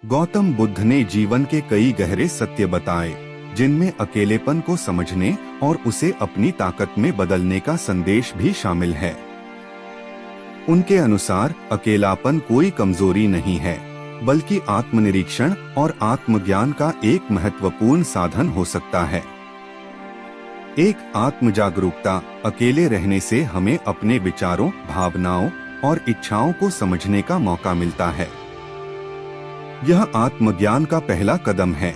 गौतम बुद्ध ने जीवन के कई गहरे सत्य बताए, जिनमें अकेलेपन को समझने और उसे अपनी ताकत में बदलने का संदेश भी शामिल है। उनके अनुसार अकेलापन कोई कमजोरी नहीं है, बल्कि आत्मनिरीक्षण और आत्मज्ञान का एक महत्वपूर्ण साधन हो सकता है। एक आत्मजागरूकता। अकेले रहने से हमें अपने विचारों, भावनाओं और इच्छाओं को समझने का मौका मिलता है। यह आत्मज्ञान का पहला कदम है।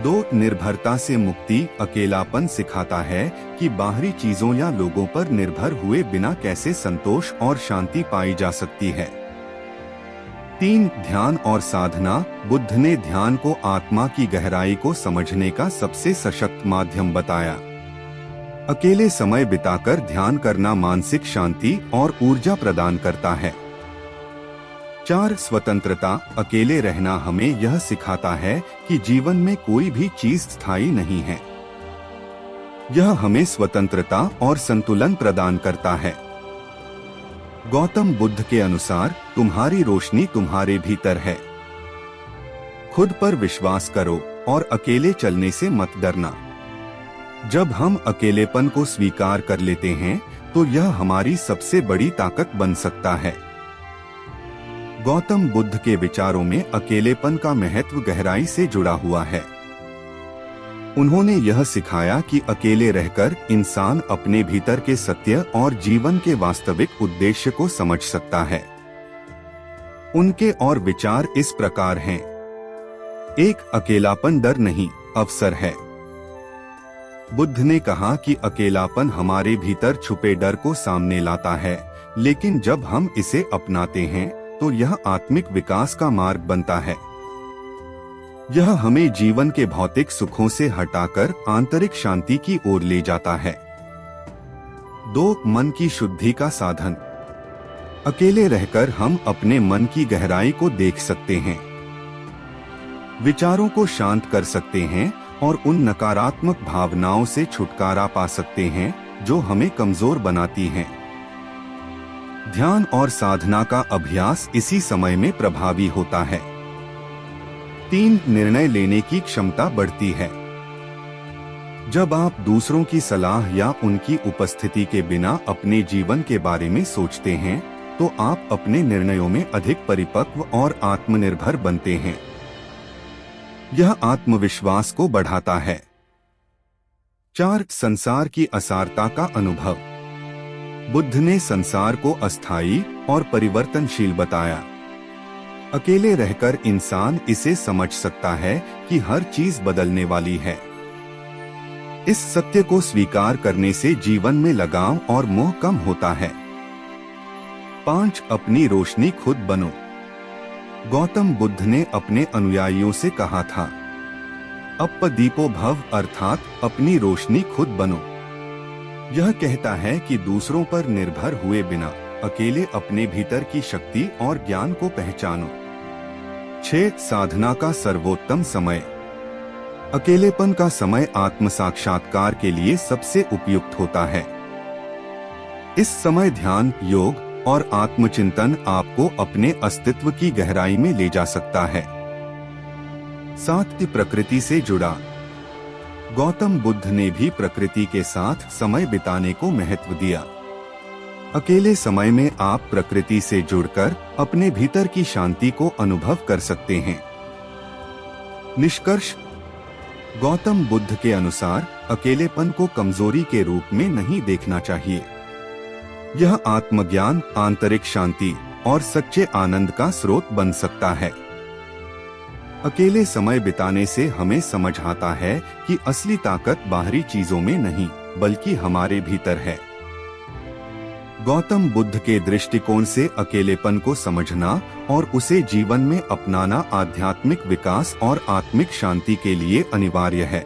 2. निर्भरता से मुक्ति। अकेलापन सिखाता है कि बाहरी चीजों या लोगों पर निर्भर हुए बिना कैसे संतोष और शांति पाई जा सकती है। 3. ध्यान और साधना। बुद्ध ने ध्यान को आत्मा की गहराई को समझने का सबसे सशक्त माध्यम बताया। अकेले समय बिताकर ध्यान करना मानसिक शांति और ऊर्जा प्रदान करता है। 4. स्वतंत्रता। अकेले रहना हमें यह सिखाता है कि जीवन में कोई भी चीज स्थायी नहीं है। यह हमें स्वतंत्रता और संतुलन प्रदान करता है। गौतम बुद्ध के अनुसार तुम्हारी रोशनी तुम्हारे भीतर है। खुद पर विश्वास करो और अकेले चलने से मत डरना। जब हम अकेलेपन को स्वीकार कर लेते हैं, तो यह हमारी सबसे बड़ी ताकत बन सकता है। गौतम बुद्ध के विचारों में अकेलेपन का महत्व गहराई से जुड़ा हुआ है। उन्होंने यह सिखाया कि अकेले रहकर इंसान अपने भीतर के सत्य और जीवन के वास्तविक उद्देश्य को समझ सकता है। उनके और विचार इस प्रकार हैं। 1. अकेलापन डर नहीं, अवसर है। बुद्ध ने कहा कि अकेलापन हमारे भीतर छुपे डर को सामने लाता है, लेकिन जब हम इसे अपनाते हैं तो यह आत्मिक विकास का मार्ग बनता है। यह हमें जीवन के भौतिक सुखों से हटाकर आंतरिक शांति की ओर ले जाता है। 2. मन की शुद्धि का साधन। अकेले रहकर हम अपने मन की गहराई को देख सकते हैं, विचारों को शांत कर सकते हैं और उन नकारात्मक भावनाओं से छुटकारा पा सकते हैं जो हमें कमजोर बनाती हैं। ध्यान और साधना का अभ्यास इसी समय में प्रभावी होता है। 3. निर्णय लेने की क्षमता बढ़ती है। जब आप दूसरों की सलाह या उनकी उपस्थिति के बिना अपने जीवन के बारे में सोचते हैं, तो आप अपने निर्णयों में अधिक परिपक्व और आत्मनिर्भर बनते हैं। यह आत्मविश्वास को बढ़ाता है। 4. संसार की असारता का अनुभव। बुद्ध ने संसार को अस्थायी और परिवर्तनशील बताया। अकेले रहकर इंसान इसे समझ सकता है कि हर चीज बदलने वाली है। इस सत्य को स्वीकार करने से जीवन में लगाव और मोह कम होता है। 5. अपनी रोशनी खुद बनो। गौतम बुद्ध ने अपने अनुयायियों से कहा था, अप्पदीपो भव, अर्थात अपनी रोशनी खुद बनो। यह कहता है कि दूसरों पर निर्भर हुए बिना अकेले अपने भीतर की शक्ति और ज्ञान को पहचानो। 6. साधना का सर्वोत्तम समय। अकेलेपन का समय आत्म साक्षात्कार के लिए सबसे उपयुक्त होता है। इस समय ध्यान, योग और आत्मचिंतन आपको अपने अस्तित्व की गहराई में ले जा सकता है। 7. प्रकृति से जुड़ा। गौतम बुद्ध ने भी प्रकृति के साथ समय बिताने को महत्व दिया। अकेले समय में आप प्रकृति से जुड़कर अपने भीतर की शांति को अनुभव कर सकते हैं। निष्कर्ष। गौतम बुद्ध के अनुसार अकेलेपन को कमजोरी के रूप में नहीं देखना चाहिए। यह आत्मज्ञान, आंतरिक शांति और सच्चे आनंद का स्रोत बन सकता है। अकेले समय बिताने से हमें समझ आता है कि असली ताकत बाहरी चीजों में नहीं, बल्कि हमारे भीतर है। गौतम बुद्ध के दृष्टिकोण से अकेलेपन को समझना और उसे जीवन में अपनाना आध्यात्मिक विकास और आत्मिक शांति के लिए अनिवार्य है।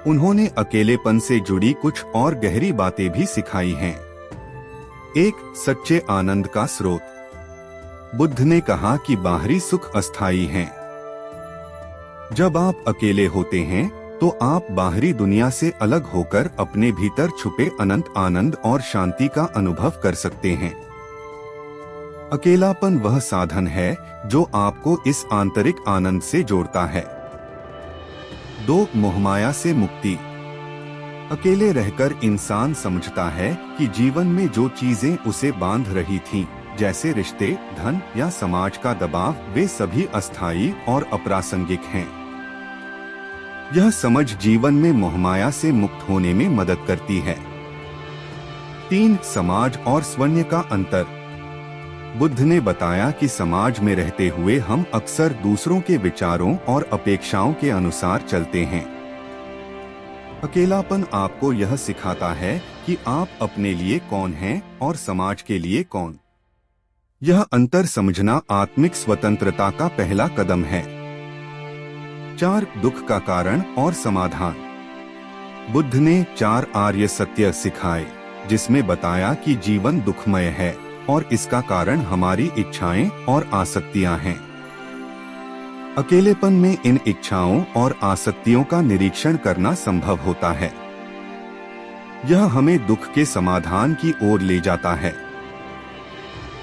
उन्होंने अकेलेपन से जुड़ी कुछ और गहरी बातें भी सिखाई हैं। 1. सच्चे आनंद का स्रोत। बुद्ध ने कहा कि बाहरी सुख अस्थायी हैं। जब आप अकेले होते हैं, तो आप बाहरी दुनिया से अलग होकर अपने भीतर छुपे अनंत आनंद और शांति का अनुभव कर सकते हैं। अकेलापन वह साधन है जो आपको इस आंतरिक आनंद से जोड़ता है। 2 मोहमाया से मुक्ति। अकेले रहकर इंसान समझता है कि जीवन में जो चीजें उसे बांध रही थीं, जैसे रिश्ते, धन या समाज का दबाव, वे सभी अस्थायी और अप्रासंगिक हैं। यह समझ जीवन में मोहमाया से मुक्त होने में मदद करती है। 3 समाज और स्वयं का अंतर। बुद्ध ने बताया कि समाज में रहते हुए हम अक्सर दूसरों के विचारों और अपेक्षाओं के अनुसार चलते हैं। अकेलापन आपको यह सिखाता है कि आप अपने लिए कौन हैं और समाज के लिए कौन। यह अंतर समझना आत्मिक स्वतंत्रता का पहला कदम है। 4 दुख का कारण और समाधान। बुद्ध ने 4 आर्य सत्य सिखाए, जिसमें बताया कि जीवन दुखमय है और इसका कारण हमारी इच्छाएं और आसक्तियां हैं। अकेलेपन में इन इच्छाओं और आसक्तियों का निरीक्षण करना संभव होता है। यह हमें दुख के समाधान की ओर ले जाता है।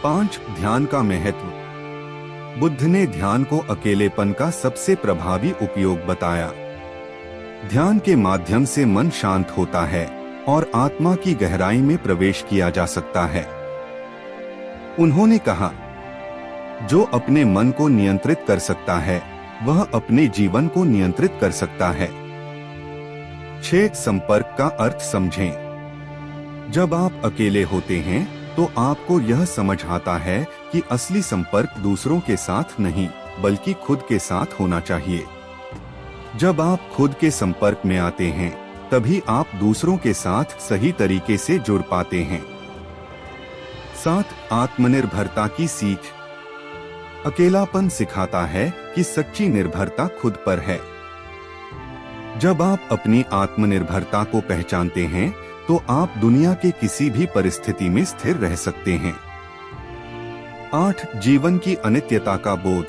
5 ध्यान का महत्व। बुद्ध ने ध्यान को अकेलेपन का सबसे प्रभावी उपयोग बताया। ध्यान के माध्यम से मन शांत होता है और आत्मा की गहराई में प्रवेश किया जा सकता है। उन्होंने कहा, जो अपने मन को नियंत्रित कर सकता है वह अपने जीवन को नियंत्रित कर सकता है। 6 संपर्क का अर्थ समझें। जब आप अकेले होते हैं तो आपको यह समझ आता है कि असली संपर्क दूसरों के साथ नहीं बल्कि खुद के साथ होना चाहिए। जब आप खुद के संपर्क में आते हैं तभी आप दूसरों के साथ सही तरीके से जुड़ पाते हैं। 7 आत्मनिर्भरता की सीख। अकेलापन सिखाता है कि सच्ची निर्भरता खुद पर है। जब आप अपनी आत्मनिर्भरता को पहचानते हैं तो आप दुनिया के किसी भी परिस्थिति में स्थिर रह सकते हैं। 8 जीवन की अनित्यता का बोध।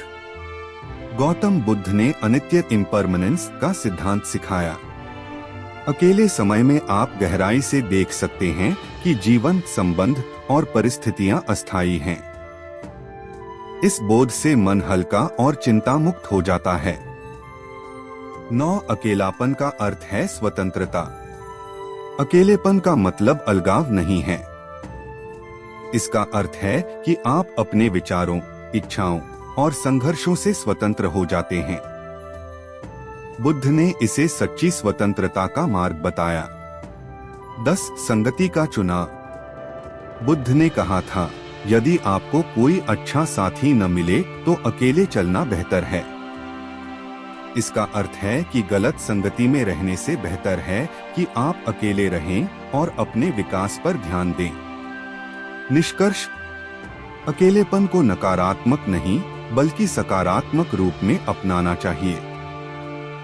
गौतम बुद्ध ने अनित्य इम्परमानेंस का सिद्धांत सिखाया। अकेले समय में आप गहराई से देख सकते हैं कि जीवन, संबंध और परिस्थितियां अस्थायी हैं। इस बोध से मन हल्का और चिंता मुक्त हो जाता है। 9 अकेलापन का अर्थ है स्वतंत्रता। अकेलेपन का मतलब अलगाव नहीं है। इसका अर्थ है कि आप अपने विचारों, इच्छाओं और संघर्षों से स्वतंत्र हो जाते हैं। बुद्ध ने इसे सच्ची स्वतंत्रता का मार्ग बताया। 10 संगति का चुनाव। बुद्ध ने कहा था, यदि आपको कोई अच्छा साथी न मिले तो अकेले चलना बेहतर है। इसका अर्थ है कि गलत संगति में रहने से बेहतर है कि आप अकेले रहें और अपने विकास पर ध्यान दें। निष्कर्ष, अकेलेपन को नकारात्मक नहीं बल्कि सकारात्मक रूप में अपनाना चाहिए।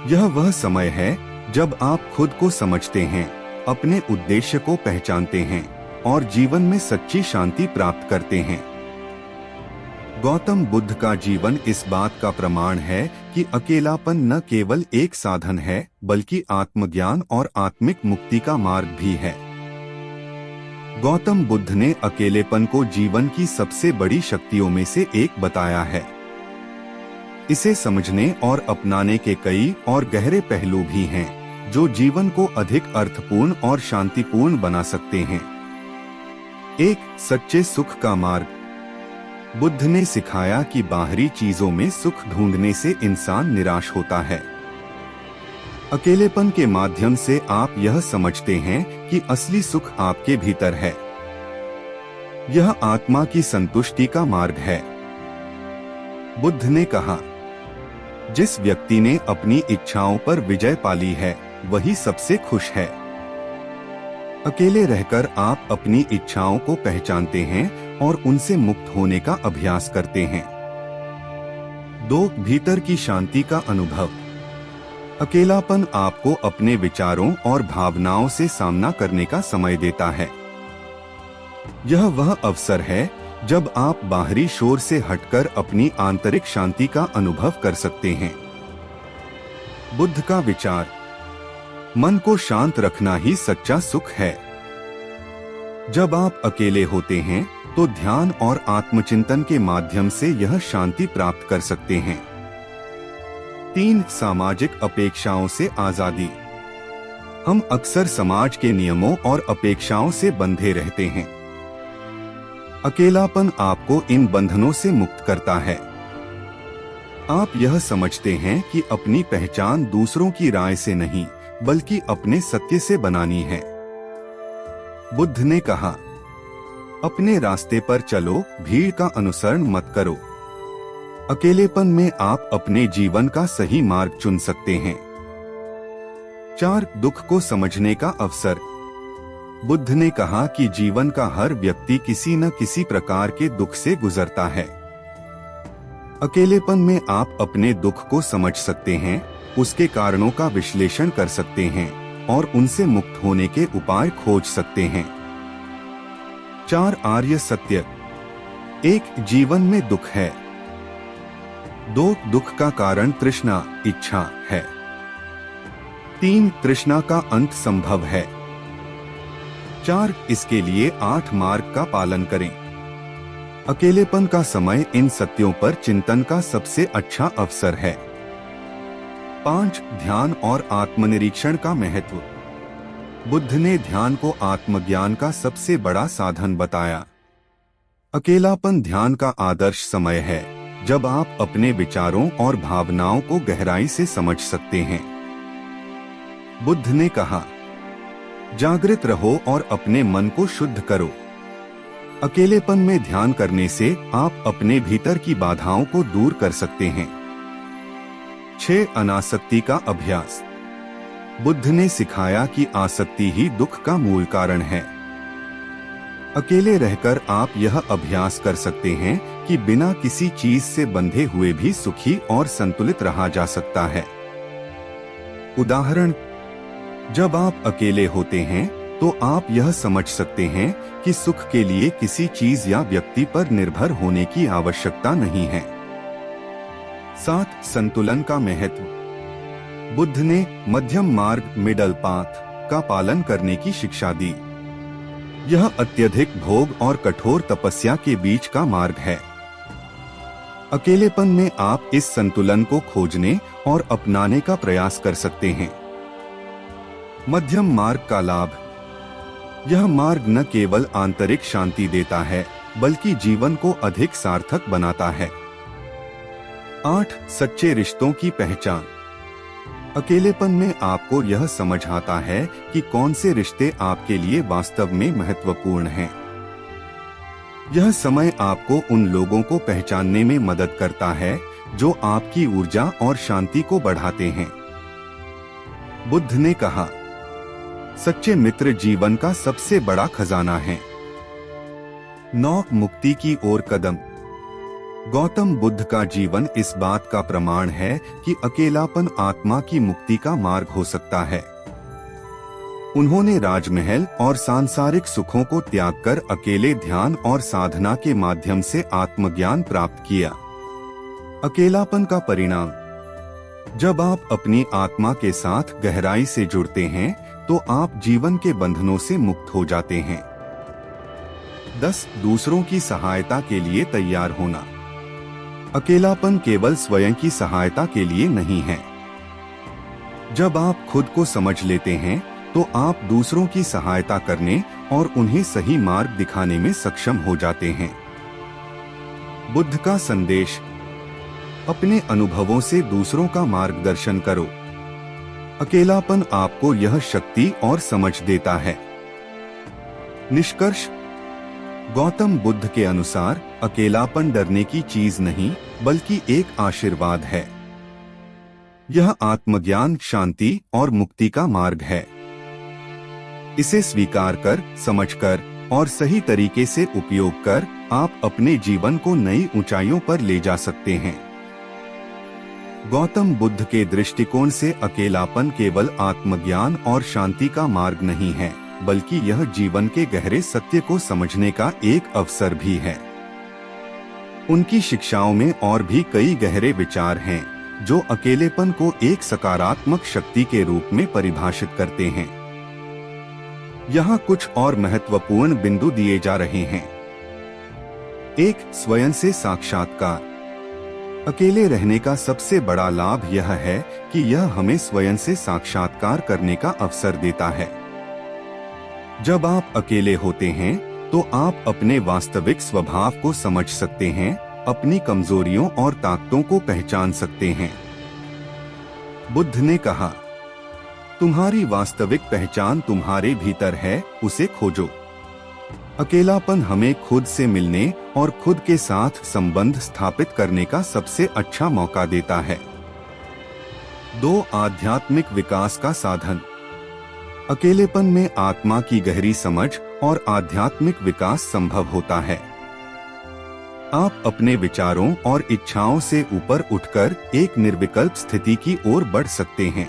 यह वह समय है जब आप खुद को समझते हैं, अपने उद्देश्य को पहचानते हैं और जीवन में सच्ची शांति प्राप्त करते हैं। गौतम बुद्ध का जीवन इस बात का प्रमाण है कि अकेलापन न केवल एक साधन है बल्कि आत्मज्ञान और आत्मिक मुक्ति का मार्ग भी है। गौतम बुद्ध ने अकेलेपन को जीवन की सबसे बड़ी शक्तियों में से एक बताया है। इसे समझने और अपनाने के कई और गहरे पहलू भी हैं, जो जीवन को अधिक अर्थपूर्ण और शांतिपूर्ण बना सकते हैं। 1 सच्चे सुख का मार्ग। बुद्ध ने सिखाया कि बाहरी चीजों में सुख ढूंढने से इंसान निराश होता है। अकेलेपन के माध्यम से आप यह समझते हैं कि असली सुख आपके भीतर है। यह आत्मा की संतुष्टि का मार्ग है। बुद्ध ने कहा, जिस व्यक्ति ने अपनी इच्छाओं पर विजय पाली है वही सबसे खुश है। अकेले रहकर आप अपनी इच्छाओं को पहचानते हैं और उनसे मुक्त होने का अभ्यास करते हैं। 2 भीतर की शांति का अनुभव। अकेलापन आपको अपने विचारों और भावनाओं से सामना करने का समय देता है। यह वह अवसर है जब आप बाहरी शोर से हटकर अपनी आंतरिक शांति का अनुभव कर सकते हैं। बुद्ध का विचार, मन को शांत रखना ही सच्चा सुख है। जब आप अकेले होते हैं तो ध्यान और आत्मचिंतन के माध्यम से यह शांति प्राप्त कर सकते हैं। 3. सामाजिक अपेक्षाओं से आजादी। हम अक्सर समाज के नियमों और अपेक्षाओं से बंधे रहते हैं। अकेलापन आपको इन बंधनों से मुक्त करता है। आप यह समझते हैं कि अपनी पहचान दूसरों की राय से नहीं, बल्कि अपने सत्य से बनानी है। बुद्ध ने कहा, अपने रास्ते पर चलो, भीड़ का अनुसरण मत करो। अकेलेपन में आप अपने जीवन का सही मार्ग चुन सकते हैं। 4. दुख को समझने का अवसर। बुद्ध ने कहा कि जीवन का हर व्यक्ति किसी न किसी प्रकार के दुख से गुजरता है। अकेलेपन में आप अपने दुख को समझ सकते हैं, उसके कारणों का विश्लेषण कर सकते हैं और उनसे मुक्त होने के उपाय खोज सकते हैं। 4. आर्य सत्य। 1. जीवन में दुख है। 2. दुख का कारण तृष्णा, इच्छा है। 3. तृष्णा का अंत संभव है। 4. इसके लिए 8 मार्ग का पालन करें। अकेलेपन का समय इन सत्यों पर चिंतन का सबसे अच्छा अवसर है। 5. ध्यान और आत्मनिरीक्षण का महत्व। बुद्ध ने ध्यान को आत्मज्ञान का सबसे बड़ा साधन बताया। अकेलापन ध्यान का आदर्श समय है, जब आप अपने विचारों और भावनाओं को गहराई से समझ सकते हैं। बुद्ध ने कहा, जागृत रहो और अपने मन को शुद्ध करो। अकेलेपन में ध्यान करने से आप अपने भीतर की बाधाओं को दूर कर सकते हैं। 6. अनासक्ति का अभ्यास। बुद्ध ने सिखाया कि आसक्ति ही दुख का मूल कारण है। अकेले रहकर आप यह अभ्यास कर सकते हैं कि बिना किसी चीज से बंधे हुए भी सुखी और संतुलित रहा जा सकता है। उदाहरण, जब आप अकेले होते हैं तो आप यह समझ सकते हैं कि सुख के लिए किसी चीज या व्यक्ति पर निर्भर होने की आवश्यकता नहीं है। 7. संतुलन का महत्व। बुद्ध ने मध्यम मार्ग, मिडल पाथ का पालन करने की शिक्षा दी। यह अत्यधिक भोग और कठोर तपस्या के बीच का मार्ग है। अकेलेपन में आप इस संतुलन को खोजने और अपनाने का प्रयास कर सकते हैं। मध्यम मार्ग का लाभ। यह मार्ग न केवल आंतरिक शांति देता है, बल्कि जीवन को अधिक सार्थक बनाता है। 8. सच्चे रिश्तों की पहचान। अकेलेपन में आपको यह समझ आता है कि कौन से रिश्ते आपके लिए वास्तव में महत्वपूर्ण हैं। यह समय आपको उन लोगों को पहचानने में मदद करता है जो आपकी ऊर्जा और शांति को बढ़ाते हैं। बुद्ध ने कहा, सच्चे मित्र जीवन का सबसे बड़ा खजाना है। 9. मुक्ति की ओर कदम। गौतम बुद्ध का जीवन इस बात का प्रमाण है कि अकेलापन आत्मा की मुक्ति का मार्ग हो सकता है। उन्होंने राजमहल और सांसारिक सुखों को त्याग कर अकेले ध्यान और साधना के माध्यम से आत्मज्ञान प्राप्त किया। अकेलापन का परिणाम। जब आप अपनी आत्मा के साथ गहराई से जुड़ते हैं तो आप जीवन के बंधनों से मुक्त हो जाते हैं। 10. दूसरों की सहायता के लिए तैयार होना। अकेलापन केवल स्वयं की सहायता के लिए नहीं है। जब आप खुद को समझ लेते हैं तो आप दूसरों की सहायता करने और उन्हें सही मार्ग दिखाने में सक्षम हो जाते हैं। बुद्ध का संदेश। अपने अनुभवों से दूसरों का मार्गदर्शन करो। अकेलापन आपको यह शक्ति और समझ देता है। निष्कर्ष। गौतम बुद्ध के अनुसार अकेलापन डरने की चीज नहीं, बल्कि एक आशीर्वाद है। यह आत्मज्ञान, शांति और मुक्ति का मार्ग है। इसे स्वीकार कर, समझकर और सही तरीके से उपयोग कर आप अपने जीवन को नई ऊंचाइयों पर ले जा सकते हैं। गौतम बुद्ध के दृष्टिकोण से अकेलापन केवल आत्मज्ञान और शांति का मार्ग नहीं है, बल्कि यह जीवन के गहरे सत्य को समझने का एक अवसर भी है। उनकी शिक्षाओं में और भी कई गहरे विचार हैं, जो अकेलेपन को एक सकारात्मक शक्ति के रूप में परिभाषित करते हैं। यहाँ कुछ और महत्वपूर्ण बिंदु दिए जा रहे हैं। एक, स्वयं से साक्षात्कार। अकेले रहने का सबसे बड़ा लाभ यह है कि यह हमें स्वयं से साक्षात्कार करने का अवसर देता है। जब आप अकेले होते हैं तो आप अपने वास्तविक स्वभाव को समझ सकते हैं, अपनी कमजोरियों और ताकतों को पहचान सकते हैं। बुद्ध ने कहा, तुम्हारी वास्तविक पहचान तुम्हारे भीतर है, उसे खोजो। अकेलापन हमें खुद से मिलने और खुद के साथ संबंध स्थापित करने का सबसे अच्छा मौका देता है। 2, आध्यात्मिक विकास का साधन। अकेलेपन में आत्मा की गहरी समझ और आध्यात्मिक विकास संभव होता है। आप अपने विचारों और इच्छाओं से ऊपर उठकर एक निर्विकल्प स्थिति की ओर बढ़ सकते हैं।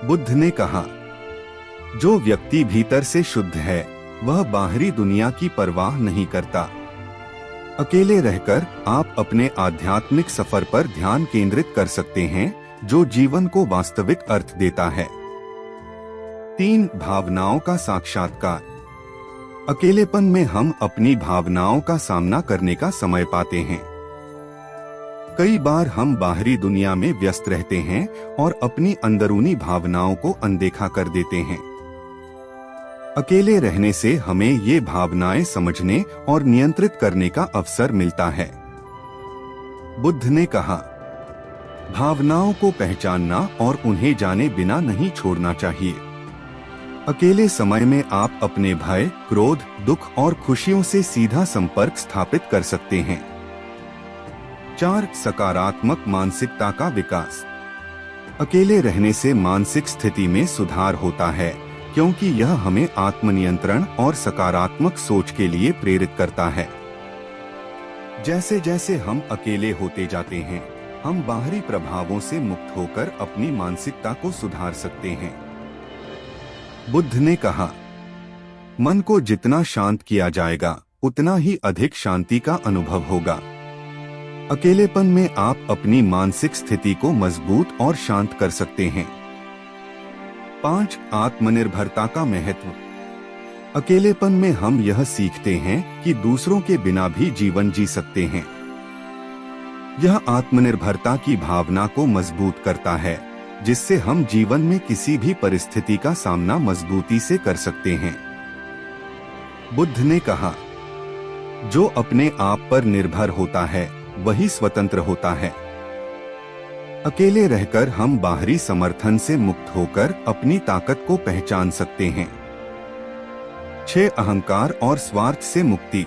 बुद्ध ने कहा, जो व्यक्ति भीतर से शुद्ध है वह बाहरी दुनिया की परवाह नहीं करता। अकेले रहकर आप अपने आध्यात्मिक सफर पर ध्यान केंद्रित कर सकते हैं, जो जीवन को वास्तविक अर्थ देता है। 3, भावनाओं का साक्षात्कार। अकेलेपन में हम अपनी भावनाओं का सामना करने का समय पाते हैं। कई बार हम बाहरी दुनिया में व्यस्त रहते हैं और अपनी अंदरूनी भावनाओं को अनदेखा कर देते हैं। अकेले रहने से हमें ये भावनाएं समझने और नियंत्रित करने का अवसर मिलता है। बुद्ध ने कहा, भावनाओं को पहचानना और उन्हें जाने बिना नहीं छोड़ना चाहिए। अकेले समय में आप अपने भय, क्रोध, दुख और खुशियों से सीधा संपर्क स्थापित कर सकते हैं। 4, सकारात्मक मानसिकता का विकास। अकेले रहने से मानसिक स्थिति में सुधार होता है, क्योंकि यह हमें आत्मनियंत्रण और सकारात्मक सोच के लिए प्रेरित करता है। जैसे जैसे हम अकेले होते जाते हैं, हम बाहरी प्रभावों से मुक्त होकर अपनी मानसिकता को सुधार सकते हैं। बुद्ध ने कहा, मन को जितना शांत किया जाएगा उतना ही अधिक शांति का अनुभव होगा। अकेलेपन में आप अपनी मानसिक स्थिति को मजबूत और शांत कर सकते हैं। 5, आत्मनिर्भरता का महत्व। अकेलेपन में हम यह सीखते हैं कि दूसरों के बिना भी जीवन जी सकते हैं। यह आत्मनिर्भरता की भावना को मजबूत करता है, जिससे हम जीवन में किसी भी परिस्थिति का सामना मजबूती से कर सकते हैं। बुद्ध ने कहा, जो अपने आप पर निर्भर होता है वही स्वतंत्र होता है। अकेले रहकर हम बाहरी समर्थन से मुक्त होकर अपनी ताकत को पहचान सकते हैं। 6, अहंकार और स्वार्थ से मुक्ति।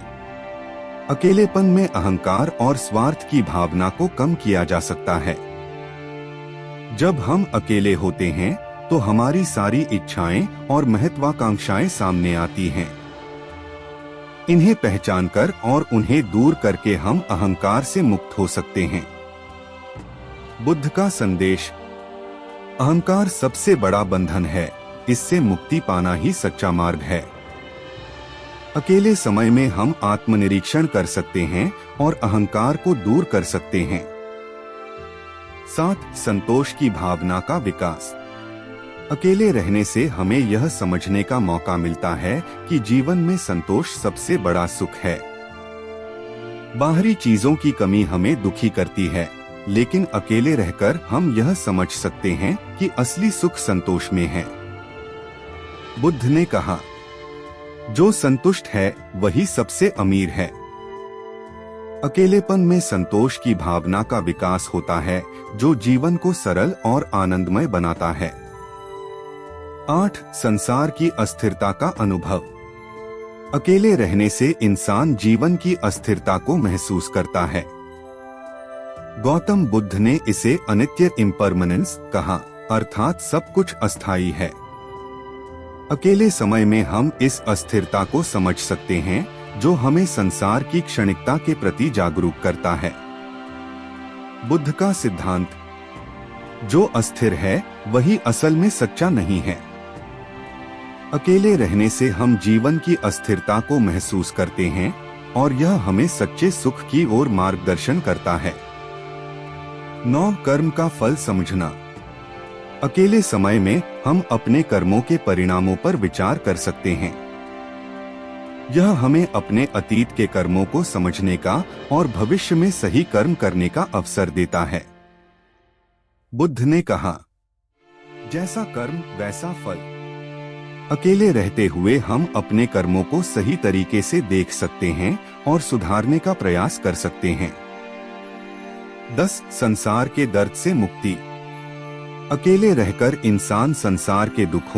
अकेलेपन में अहंकार और स्वार्थ की भावना को कम किया जा सकता है। जब हम अकेले होते हैं तो हमारी सारी इच्छाएं और महत्वाकांक्षाएं सामने आती हैं। इन्हें पहचानकर और उन्हें दूर करके हम अहंकार से मुक्त हो सकते हैं। बुद्ध का संदेश, अहंकार सबसे बड़ा बंधन है, इससे मुक्ति पाना ही सच्चा मार्ग है। अकेले समय में हम आत्मनिरीक्षण कर सकते हैं और अहंकार को दूर कर सकते हैं। 7, संतोष की भावना का विकास। अकेले रहने से हमें यह समझने का मौका मिलता है कि जीवन में संतोष सबसे बड़ा सुख है। बाहरी चीजों की कमी हमें दुखी करती है, लेकिन अकेले रहकर हम यह समझ सकते हैं कि असली सुख संतोष में है। बुद्ध ने कहा, जो संतुष्ट है वही सबसे अमीर है। अकेलेपन में संतोष की भावना का विकास होता है, जो जीवन को सरल और आनंदमय बनाता है। 8, संसार की अस्थिरता का अनुभव। अकेले रहने से इंसान जीवन की अस्थिरता को महसूस करता है। गौतम बुद्ध ने इसे अनित्य इम्परमानेंस कहा, अर्थात सब कुछ अस्थायी है। अकेले समय में हम इस अस्थिरता को समझ सकते हैं, जो हमें संसार की क्षणिकता के प्रति जागरूक करता है। बुद्ध का सिद्धांत, जो अस्थिर है वही असल में सच्चा नहीं है। अकेले रहने से हम जीवन की अस्थिरता को महसूस करते हैं और यह हमें सच्चे सुख की ओर मार्गदर्शन करता है। 9, कर्म का फल समझना। अकेले समय में हम अपने कर्मों के परिणामों पर विचार कर सकते हैं। यह हमें अपने अतीत के कर्मों को समझने का और भविष्य में सही कर्म करने का अवसर देता है। बुद्ध ने कहा, जैसा कर्म वैसा फल। अकेले रहते हुए हम अपने कर्मों को सही तरीके से देख सकते हैं और सुधारने का प्रयास कर सकते हैं। 10. संसार के दर्द से मुक्ति। अकेले रहकर इंसान संसार के दुखों